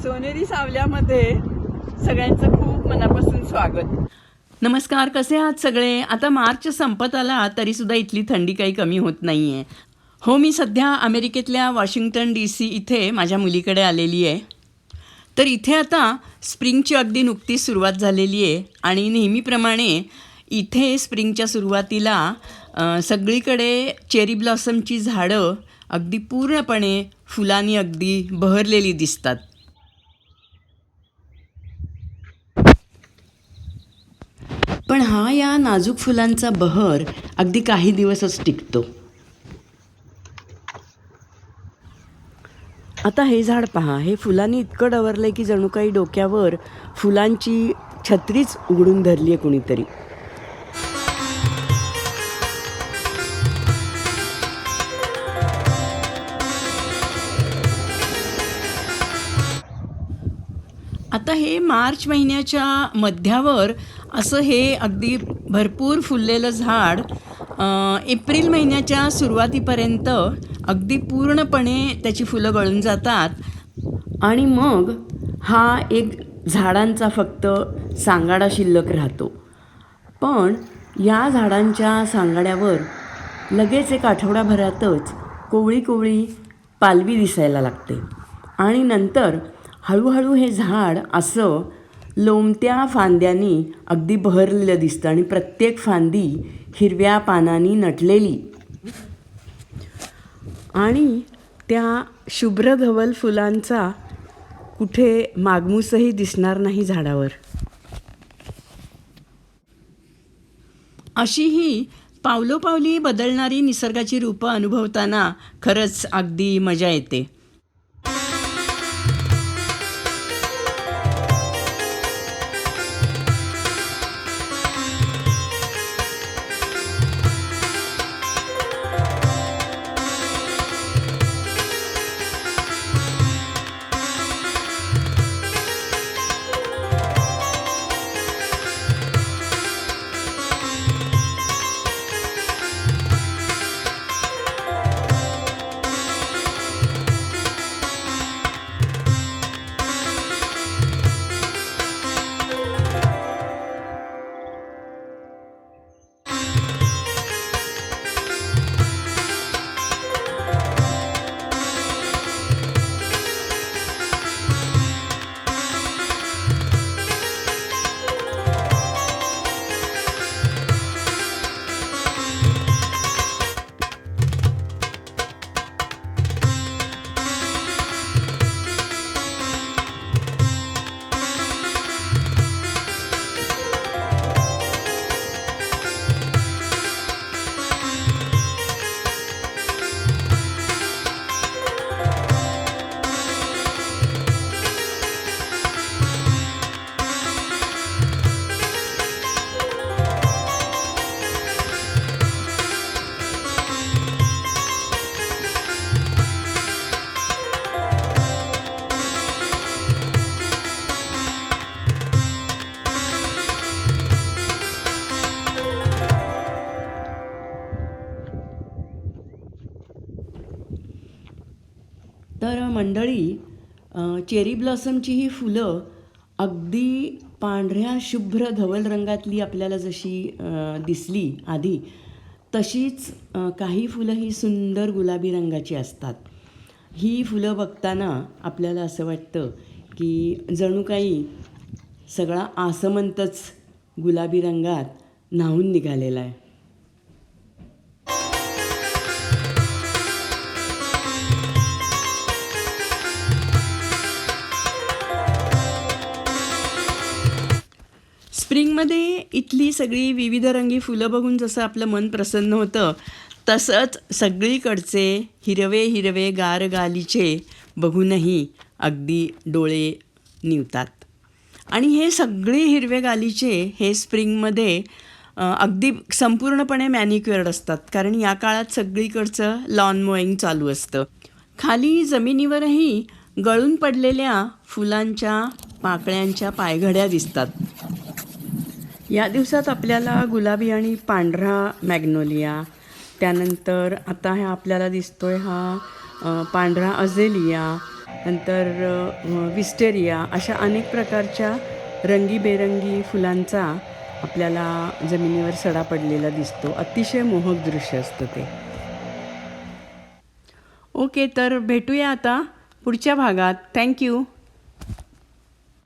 सोनेरी सावल्यामध्ये सगळ्यांचं खूप मनापासून स्वागत. नमस्कार, कसे आहात सगळे? आता मार्च संपत आला तरी सुद्धा इथली थंडी काही कमी होत नाही आहे. हो, मी सध्या अमेरिकेतल्या वॉशिंग्टन DC इथे माझ्या मुलीकडे आलेली आहे. तर इथे आता स्प्रिंगची अगदी नुकतीच सुरुवात झालेली आहे आणि नेहमीप्रमाणे इथे स्प्रिंगच्या सुरुवातीला सगळीकडे चेरी ब्लॉसमची झाडं अगदी पूर्णपणे फुलांनी अगदी बहरलेली दिसतात. पण हा या नाजूक फुलांचा बहर अगदी काही दिवसच टिकतो. आता हे झाड पहा, हे फुलांनी इतकं डवरलंय की जणू काही डोक्यावर फुलांची छत्रीच उघडून धरली आहे कुणीतरी. आता हे मार्च महिन्याच्या मध्यावर असं हे अगदी भरपूर फुललेलं झाड एप्रिल महिन्याच्या सुरुवातीपर्यंत अगदी पूर्णपणे त्याची फुलं गळून जातात आणि मग हा एक झाडांचा फक्त सांगाडा शिल्लक राहतो. पण या झाडांच्या सांगाड्यावर लगेच एक आठवडाभरातच कोवळी कोवळी पालवी दिसायला लागते आणि नंतर हळूहळू हे झाड असं लोंबत्या फांद्यांनी अगदी बहरलेलं दिसतं आणि प्रत्येक फांदी हिरव्या पानांनी नटलेली आणि त्या शुभ्र धवल फुलांचा कुठे मागमूसही दिसणार नाही झाडावर. अशी ही पावलोपावली बदलणारी निसर्गाची रूपं अनुभवताना खरंच अगदी मजा येते. तर मंडळी, चेरी ब्लॉसमची ही फुलं अगदी पांढऱ्या शुभ्र धवल रंगातली आपल्याला जशी दिसली आधी, तशीच काही फुलं ही सुंदर गुलाबी रंगाची असतात. ही फुलं बघताना आपल्याला असं वाटतं की जणू काही सगळा आसमंतच गुलाबी रंगात न्हाऊन निघालेला आहे. स्प्रिंगमध्ये इथली सगळी विविधरंगी फुलं बघून जसं आपलं मन प्रसन्न होतं, तसंच सगळीकडचे हिरवे हिरवे गारगालीचे बघूनही अगदी डोळे निवतात. आणि हे सगळे हिरवे गालीचे हे स्प्रिंगमध्ये अगदी संपूर्णपणे मॅनिक्युअर्ड असतात, कारण या काळात सगळीकडचं लॉन मोईंग चालू असतं. खाली जमिनीवरही गळून पडलेल्या फुलांच्या पाकळ्यांच्या पायघड्या दिसतात. या दिवसात आपल्याला गुलाबी आणि पांढरा मॅग्नोलिया, त्यानंतर आता हा आपल्याला दिसतोय हा पांढरा अझेलिया, नंतर विस्टेरिया अशा अनेक प्रकारच्या रंगीबेरंगी फुलांचा आपल्याला जमिनीवर सडा पडलेला दिसतो. अतिशय मोहक दृश्य असतं ते. ओके, तर भेटूया आता पुढच्या भागात. थँक्यू.